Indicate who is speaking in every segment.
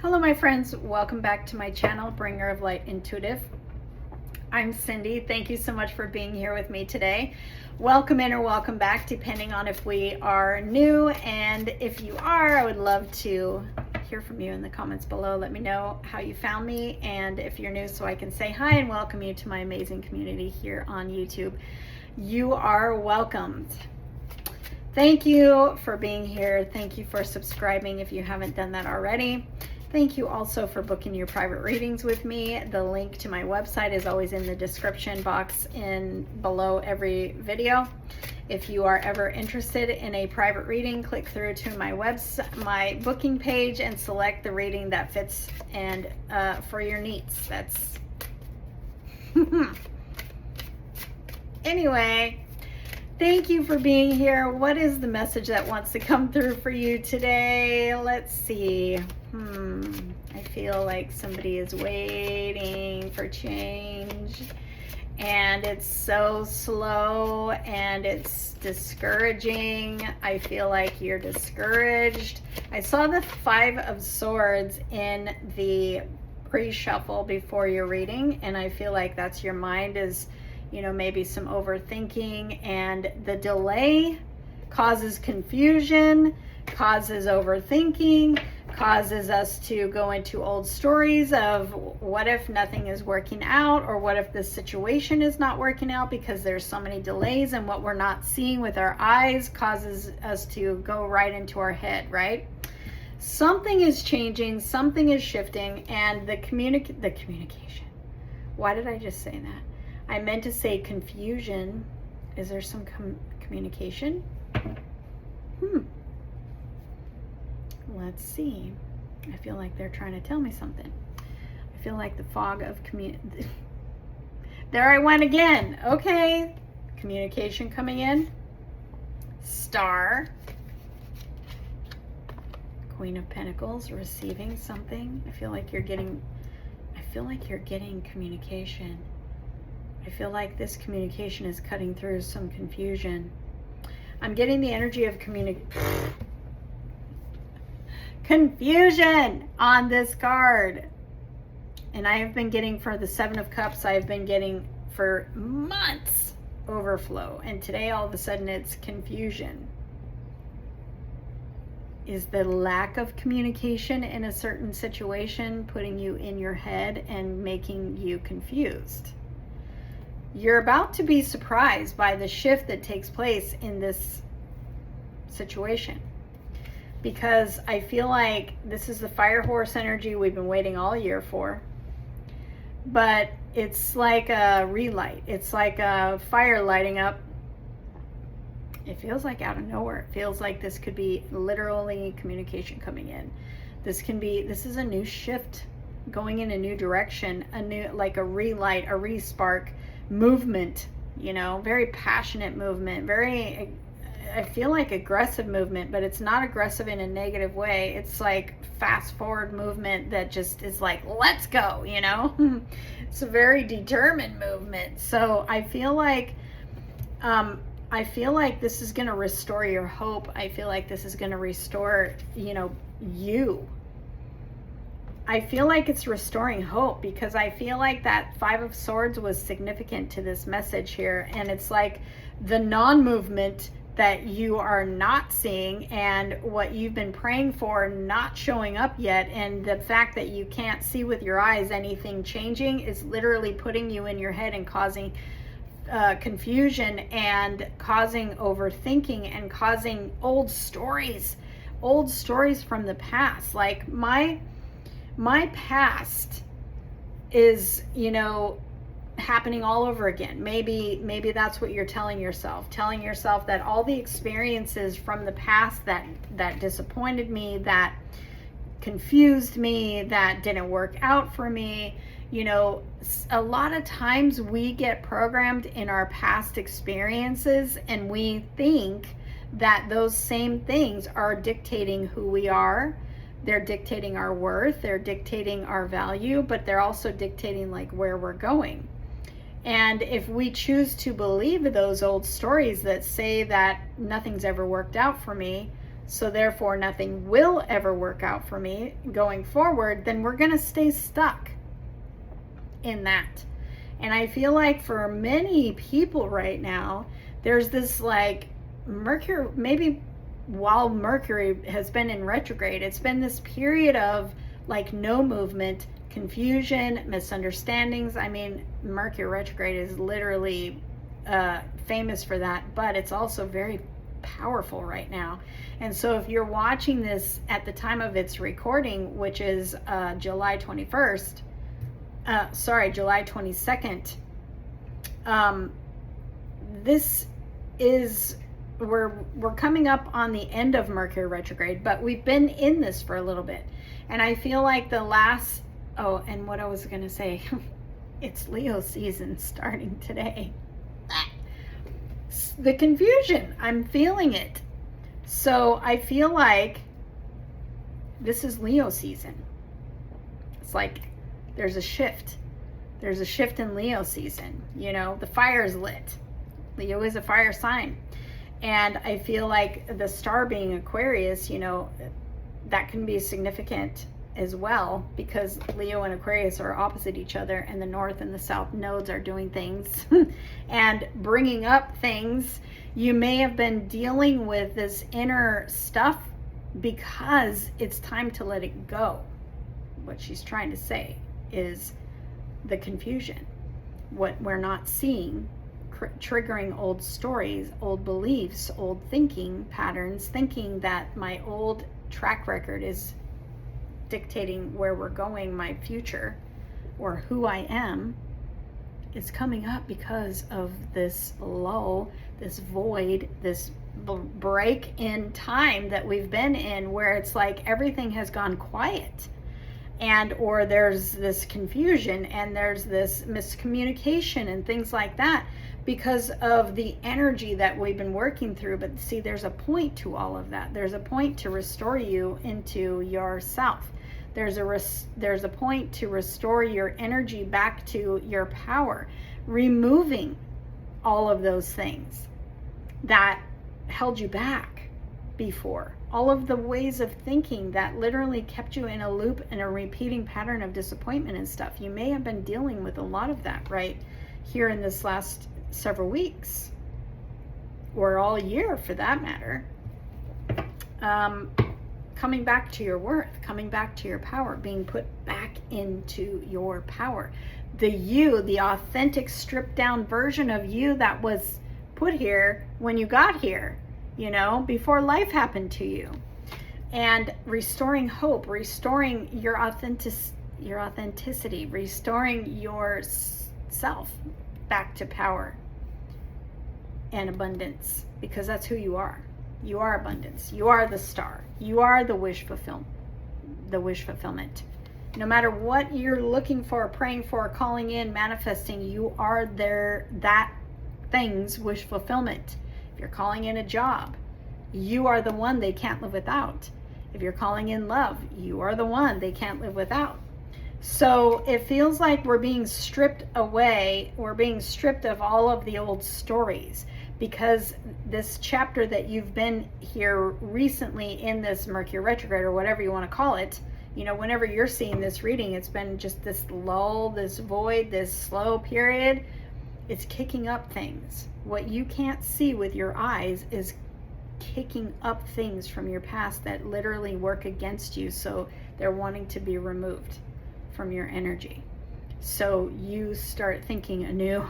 Speaker 1: Hello my friends, welcome back to my channel, Bringer of Light Intuitive. I'm Cindy. Thank you so much for being here with me today. Welcome in or welcome back, depending on if we are new, and if you are, I would love to hear from you in the comments below. Let me know how you found me, and if you're new, so I can say hi and welcome you to my amazing community here on YouTube. You are welcomed. Thank you for being here. Thank you for subscribing if you haven't done that already. Thank you also for booking your private readings with me. The link to my website is always in the description box below every video. If you are ever interested in a private reading, click through to my booking page and select the reading that fits and for your needs. That's anyway. Thank you for being here. What is the message that wants to come through for you today? Let's see. I feel like somebody is waiting for change, and it's so slow and it's discouraging. I feel like you're discouraged. I saw the 5 of Swords in the pre-shuffle before your reading, and I feel like that's your mind is, you know, maybe some overthinking, and the delay causes confusion, causes overthinking, causes us to go into old stories of what if nothing is working out, or what if this situation is not working out, because there's so many delays, and what we're not seeing with our eyes causes us to go right into our head, right? Something is changing, something is shifting, and the communication. Why did I just say that? I meant to say confusion. Is there some communication? Let's see. I feel like they're trying to tell me something. I feel like the fog of there I went again. Okay. Communication coming in. Star. Queen of Pentacles, receiving something. I feel like you're getting communication. I feel like this communication is cutting through some confusion. I'm getting the energy of confusion on this card. And I have been getting, for the 7 of Cups, I've been getting for months overflow. And today all of a sudden it's confusion. Is the lack of communication in a certain situation putting you in your head and making you confused? You're about to be surprised by the shift that takes place in this situation, because I feel like this is the fire horse energy we've been waiting all year for, but it's like a relight. It's like a fire lighting up. It feels like out of nowhere. It feels like this could be literally communication coming in. This is a new shift going in a new direction, like a relight, a respark movement, you know, very passionate movement, very, I feel like aggressive movement, but it's not aggressive in a negative way. It's like fast forward movement that just is like, let's go, you know. It's a very determined movement. So I feel like this is going to restore your hope. I feel like this is going to restore, you know, you. I feel like it's restoring hope, because I feel like that 5 of Swords was significant to this message here. And it's like the non-movement that you are not seeing, and what you've been praying for not showing up yet. And the fact that you can't see with your eyes anything changing is literally putting you in your head and causing confusion, and causing overthinking, and causing old stories from the past. Like my past is, you know, happening all over again. Maybe that's what you're telling yourself that all the experiences from the past that disappointed me, that confused me, that didn't work out for me. You know, a lot of times we get programmed in our past experiences, and we think that those same things are dictating who we are. They're dictating our worth, they're dictating our value, but they're also dictating like where we're going. And if we choose to believe those old stories that say that nothing's ever worked out for me, so therefore nothing will ever work out for me going forward, then we're going to stay stuck in that. And I feel like for many people right now, there's this like Mercury, maybe while Mercury has been in retrograde, it's been this period of like no movement, confusion, misunderstandings. I mean, Mercury retrograde is literally famous for that, but it's also very powerful right now. And so if you're watching this at the time of its recording, which is July 21st, July 22nd, this is, we're coming up on the end of Mercury retrograde, but we've been in this for a little bit. And I feel like the last, oh, and what I was going to say, it's Leo season starting today. The confusion, I'm feeling it. So I feel like this is Leo season. It's like there's a shift. There's a shift in Leo season. You know, the fire is lit. Leo is a fire sign. And I feel like the star being Aquarius, you know, that can be significant as well, because Leo and Aquarius are opposite each other, and the north and the south nodes are doing things and bringing up things. You may have been dealing with this inner stuff because it's time to let it go. What she's trying to say is the confusion, what we're not seeing, triggering old stories, old beliefs, old thinking patterns, thinking that my old track record is dictating where we're going, my future, or who I am, is coming up because of this lull, this void, this break in time that we've been in, where it's like everything has gone quiet, and or there's this confusion and there's this miscommunication and things like that because of the energy that we've been working through. But see, there's a point to all of that. There's a point to restore you into yourself. There's a point to restore your energy back to your power, removing all of those things that held you back before, all of the ways of thinking that literally kept you in a loop and a repeating pattern of disappointment and stuff. You may have been dealing with a lot of that right here in this last several weeks, or all year for that matter. Coming back to your worth, coming back to your power, being put back into your power. The you, the authentic, stripped down version of you that was put here when you got here, you know, before life happened to you. And restoring hope, restoring your authenticity, restoring yourself back to power and abundance, because that's who you are. You are abundance. You are the star. You are the wish fulfillment. No matter what you're looking for, praying for, calling in, manifesting, you are there, that thing's wish fulfillment. If you're calling in a job, you are the one they can't live without. If you're calling in love, you are the one they can't live without. So it feels like we're being stripped away. We're being stripped of all of the old stories, because this chapter that you've been here recently in this Mercury retrograde, or whatever you want to call it, you know, whenever you're seeing this reading, it's been just this lull, this void, this slow period. It's kicking up things. What you can't see with your eyes is kicking up things from your past that literally work against you. So they're wanting to be removed from your energy. So you start thinking a new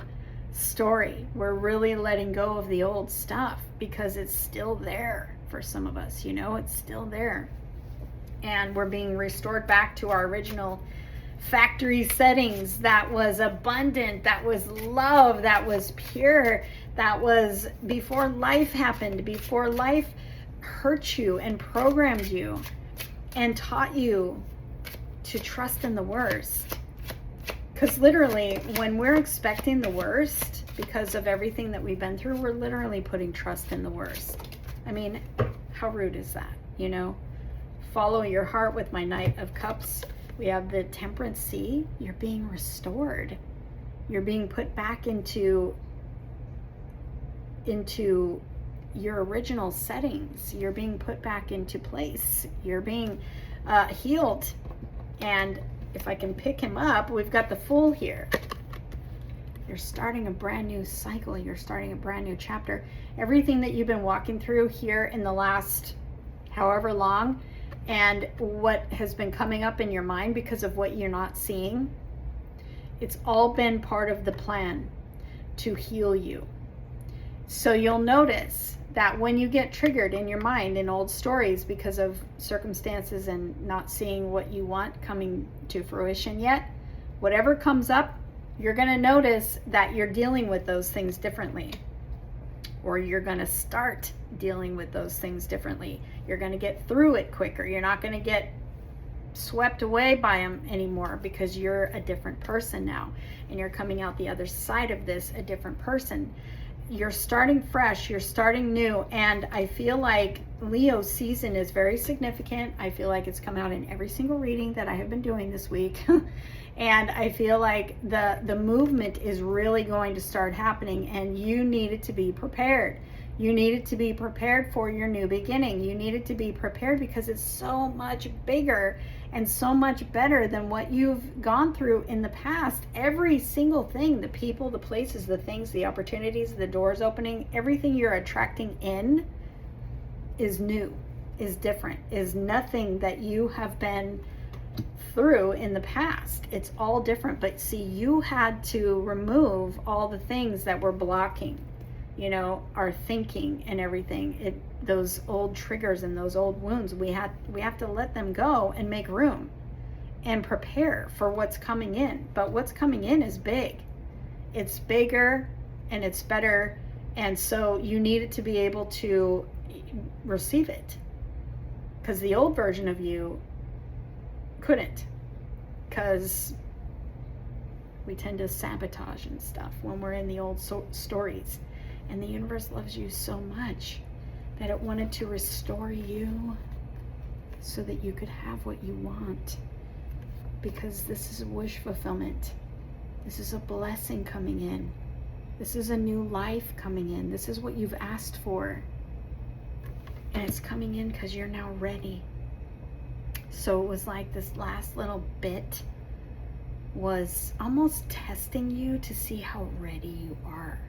Speaker 1: story. We're really letting go of the old stuff because it's still there for some of us, you know, it's still there. And we're being restored back to our original factory settings that was abundant, that was love, that was pure, that was before life happened, before life hurt you and programmed you and taught you to trust in the worst. Because literally, when we're expecting the worst because of everything that we've been through, we're literally putting trust in the worst. I mean, how rude is that, you know? Follow your heart with my Knight of Cups. We have the Temperance Sea. You're being restored. You're being put back into your original settings. You're being put back into place. You're being healed. And if I can pick him up, we've got the Fool here. You're starting a brand new cycle. You're starting a brand new chapter. Everything that you've been walking through here in the last however long, and what has been coming up in your mind because of what you're not seeing, it's all been part of the plan to heal you. So you'll notice that when you get triggered in your mind in old stories because of circumstances and not seeing what you want coming to fruition yet, whatever comes up, you're going to notice that you're dealing with those things differently. Or you're going to start dealing with those things differently. You're going to get through it quicker. You're not going to get swept away by them anymore because you're a different person now. And you're coming out the other side of this a different person. You're starting fresh. You're starting new. And I feel like Leo season is very significant. I feel like it's come out in every single reading that I have been doing this week. And I feel like the movement is really going to start happening, and you needed to be prepared. You needed to be prepared for your new beginning. You needed to be prepared because it's so much bigger and so much better than what you've gone through in the past. Every single thing, the people, the places, the things, the opportunities, the doors opening, everything you're attracting in is new, is different, is nothing that you have been through in the past. It's all different. But see, you had to remove all the things that were blocking, you know, our thinking and everything. Those old triggers and those old wounds, we have to let them go and make room and prepare for what's coming in. But what's coming in is big. It's bigger and it's better. And so you needed to be able to receive it, because the old version of you couldn't, because we tend to sabotage and stuff when we're in the old stories. And the universe loves you so much that it wanted to restore you so that you could have what you want, because this is a wish fulfillment. This is a blessing coming in. This is a new life coming in. This is what you've asked for, and it's coming in because you're now ready. So it was like this last little bit was almost testing you to see how ready you are.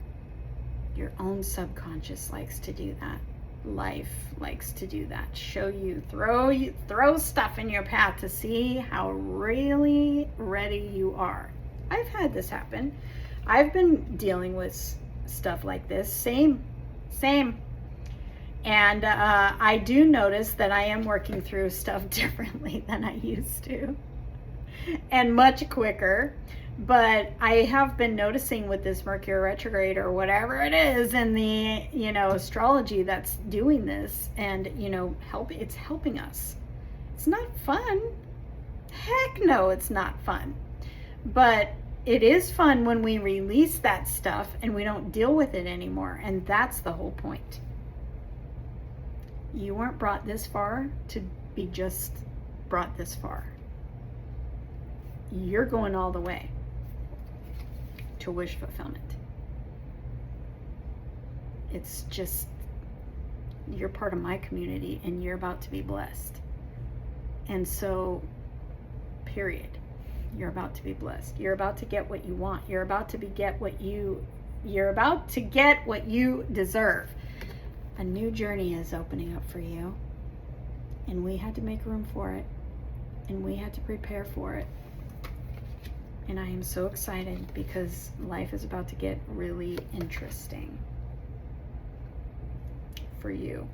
Speaker 1: Your own subconscious likes to do that. Life likes to do that. Show you, throw stuff in your path to see how really ready you are. I've had this happen. I've been dealing with stuff like this. Same. And I do notice that I am working through stuff differently than I used to, and much quicker. But I have been noticing with this Mercury retrograde or whatever it is in the, you know, astrology that's doing this, and, you know, it's helping us. It's not fun. Heck no, it's not fun. But it is fun when we release that stuff and we don't deal with it anymore. And that's the whole point. You weren't brought this far to be just brought this far. You're going all the way to wish fulfillment. It's just, you're part of my community and you're about to be blessed. And so, period. You're about to be blessed. You're about to get what you want. You're about to get what you deserve. A new journey is opening up for you, and we had to make room for it, and we had to prepare for it. And I am so excited because life is about to get really interesting for you.